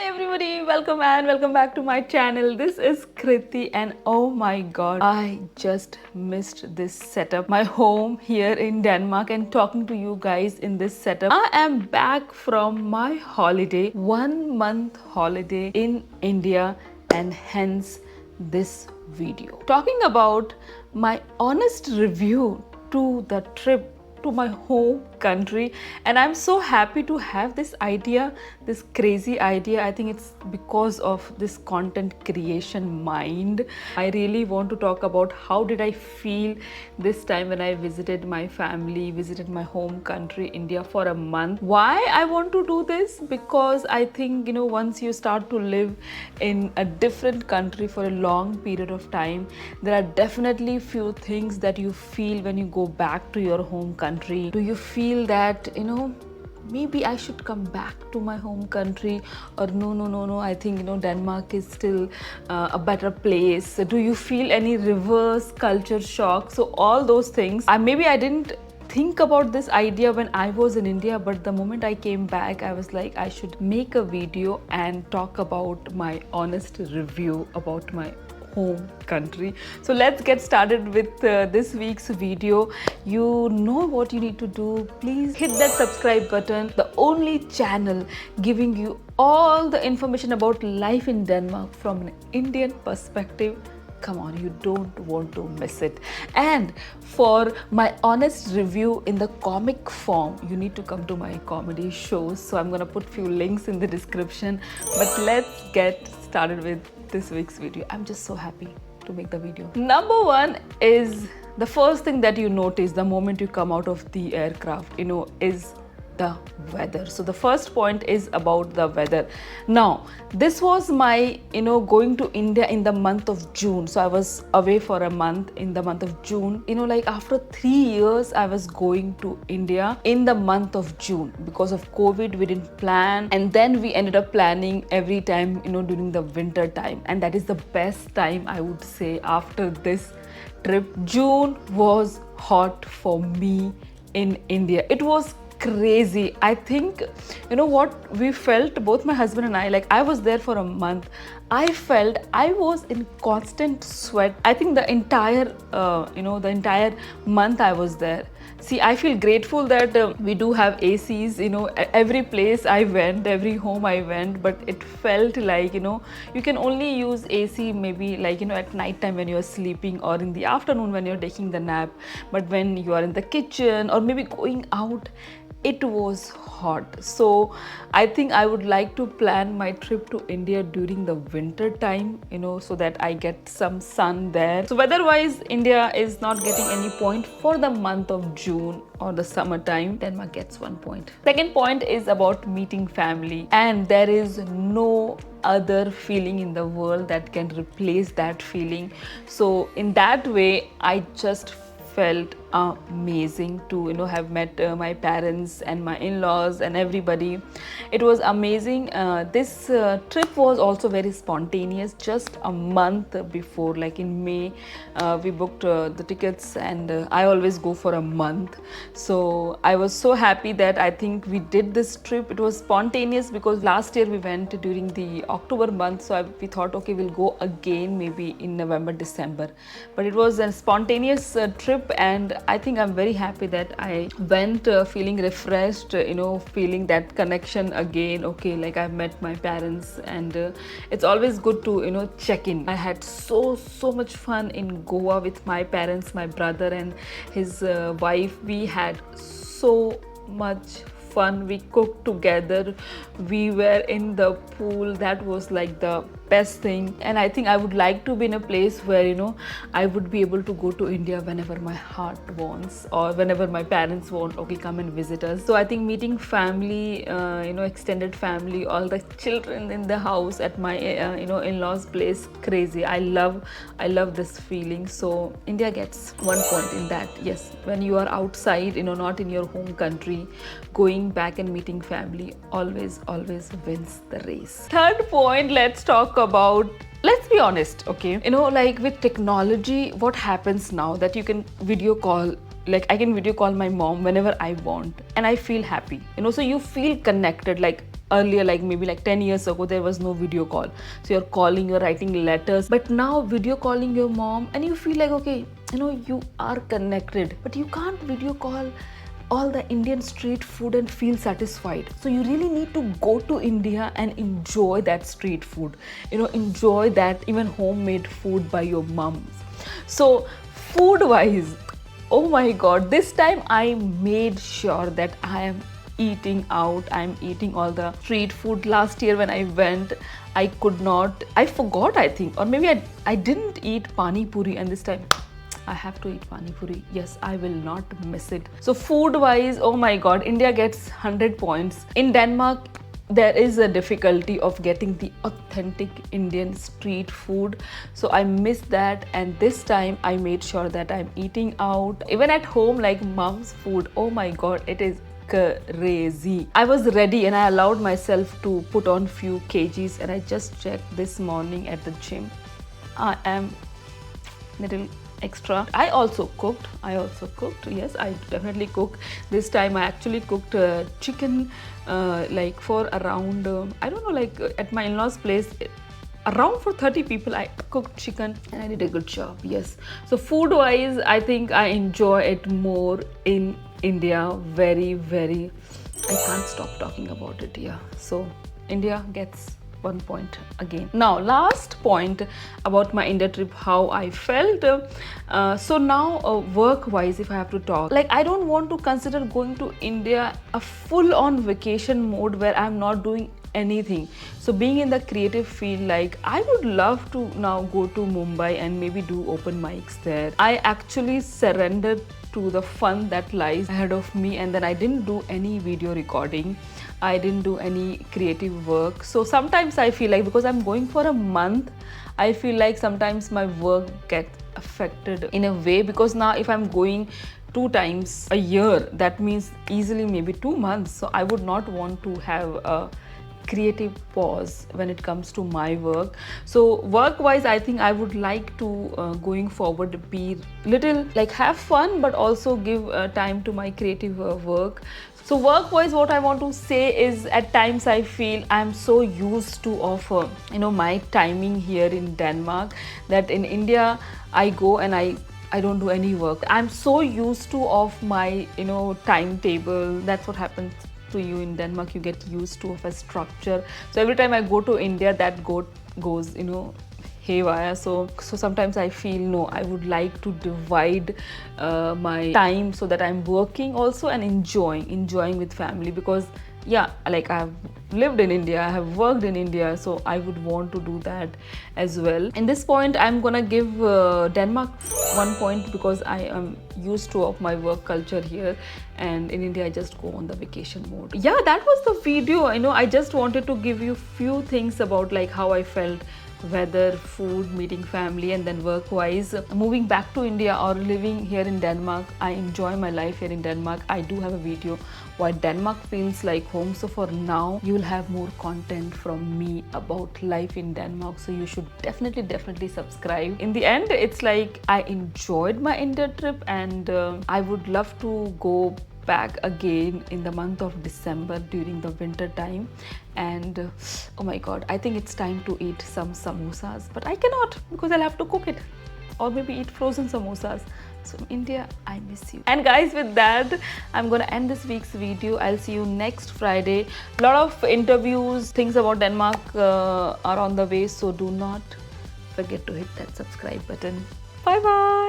everybody, welcome back to my channel. This is Kriti and oh my god, I just missed this setup. My home here in Denmark and talking to you guys in this setup. I am back from my holiday, 1 month holiday in India, and hence this video. Talking about my honest review to the trip to my home country, and I'm so happy to have this idea, this crazy idea. I think it's because of this content creation mind. I really want to talk about how did I feel this time when I visited my family, visited my home country India for a month. Why I want to do this? Because I think once you start to live in a different country for a long period of time, there are definitely few things that you feel when you go back to your home country. Do you feel that maybe I should come back to my home country, or no, I think Denmark is still a better place? Do you feel any reverse culture shock? So all those things, maybe I didn't think about this idea when I was in India, but the moment I came back, I was like, I should make a video and talk about my honest review about my home country. So let's get started with this week's video. You know what you need to do. Please hit that subscribe button, the only channel giving you all the information about life in Denmark from an Indian perspective. Come on, you don't want to miss it. And for my honest review in the comic form, you need to come to my comedy shows. So I'm gonna put few links in the description. But let's get started with this week's video. I'm just so happy to make the video. Number one is the first thing that you notice the moment you come out of the aircraft, is the weather. So the first point is about the weather. Now, this was my, going to India in the month of June. So I was away for a month in the month of June. Like after 3 years, I was going to India in the month of June. Because of COVID, we didn't plan. And then we ended up planning every time, during the winter time. And that is the best time, I would say, after this trip. June was hot for me in India. It was crazy. I think what we felt, both my husband and I, like I was there for a month. I felt I was in constant sweat. I think the entire month I was there. See, I feel grateful that we do have ACs, every place I went, every home I went, but it felt like, you can only use AC maybe like, at night time when you're sleeping, or in the afternoon when you're taking the nap. But when you are in the kitchen or maybe going out, it was hot. So I think I would like to plan my trip to India during the winter time, so that I get some sun there. So weather-wise, India is not getting any point for the month of June or the summertime. Denmark gets 1 point. Second point is about meeting family, and there is no other feeling in the world that can replace that feeling. So in that way, I just felt amazing to have met my parents and my in-laws and everybody. It was amazing. This trip was also very spontaneous. Just a month before, like in May, we booked the tickets, and I always go for a month. So I was so happy that I think we did this trip. It was spontaneous because last year we went during the October month, so we thought, okay, we'll go again maybe in November, December. But it was a spontaneous trip, and I think I'm very happy that I went feeling refreshed, feeling that connection again. Okay, like I've met my parents, and it's always good to, check in. I had so much fun in Goa with my parents, my brother and his wife. We had so much fun. We cooked together. We were in the pool. That was like the best thing. And I think I would like to be in a place where I would be able to go to India whenever my heart wants, or whenever my parents want, okay, come and visit us. So I think meeting family, extended family, all the children in the house at my in-laws place, crazy. I love this feeling. So India gets 1 point in that. Yes, when you are outside, not in your home country, going back and meeting family always wins the race. Third point, let's talk about, let's be honest, okay, like with technology, what happens now that you can video call, like I can video call my mom whenever I want, and I feel happy, so you feel connected. Like earlier, like maybe like 10 years ago, there was no video call, so you're calling, you're writing letters, but now video calling your mom and you feel like, okay, you know, you are connected, but you can't video call all the Indian street food and feel satisfied. So you really need to go to India and enjoy that street food, you know, enjoy that even homemade food by your moms. So food wise, oh my god, this time I made sure that I am eating out. I'm eating all the street food. Last year when I went, I could not, I forgot, I think, or maybe I didn't eat pani puri, and this time I have to eat pani puri. Yes, I will not miss it. So food wise, oh my god, India gets 100 points. In Denmark, there is a difficulty of getting the authentic Indian street food, so I missed that, and this time I made sure that I'm eating out. Even at home, like mom's food, oh my god, it is crazy. I was ready and I allowed myself to put on few kgs, and I just checked this morning at the gym, I am little extra. I also cooked. Yes, I definitely cook. This time I actually cooked chicken like for around I don't know, like at my in-laws place, around for 30 people I cooked chicken, and I did a good job. Yes, so food wise, I think I enjoy it more in India. Very I can't stop talking about it. Yeah, so India gets 1 point again. Now last point about my India trip, how I felt. So now work wise, if I have to talk, like I don't want to consider going to India a full on vacation mode where I'm not doing anything. So being in the creative field, like I would love to now go to Mumbai and maybe do open mics there. I actually surrendered to the fun that lies ahead of me, and then I didn't do any video recording, I didn't do any creative work. So sometimes I feel like, because I'm going for a month, I feel like sometimes my work gets affected in a way, because now if I'm going 2 times a year, that means easily maybe 2 months. So I would not want to have a creative pause when it comes to my work. So work wise, I think I would like to going forward be little like have fun, but also give time to my creative work. So work wise, what I want to say is, at times I feel I'm so used to of you know, my timing here in Denmark, that in India I go and I don't do any work. I'm so used to of my, you know, timetable. That's what happens to you in Denmark. You get used to of a structure. So every time I go to India, that goes, you know, haywire. So sometimes I feel, no, I would like to divide my time so that I'm working also and enjoying with family, because yeah, like I have lived in India, I have worked in India, so I would want to do that as well. In this point, I'm gonna give Denmark 1 point, because I am used to of my work culture here, and in India I just go on the vacation mode. Yeah, that was the video. You know, I just wanted to give you few things about like how I felt, weather, food, meeting family, and then work wise. Moving back to India or living here in Denmark, I enjoy my life here in Denmark. I do have a video why Denmark feels like home. So for now, you will have more content from me about life in Denmark. So you should definitely subscribe. In the end, it's like I enjoyed my India trip, and I would love to go back again in the month of December during the winter time. And oh my god, I think it's time to eat some samosas, but I cannot because I'll have to cook it, or maybe eat frozen samosas. So India, I miss you. And guys, with that, I'm gonna end this week's video. I'll see you next Friday. A lot of interviews, things about Denmark are on the way, so do not forget to hit that subscribe button. Bye bye.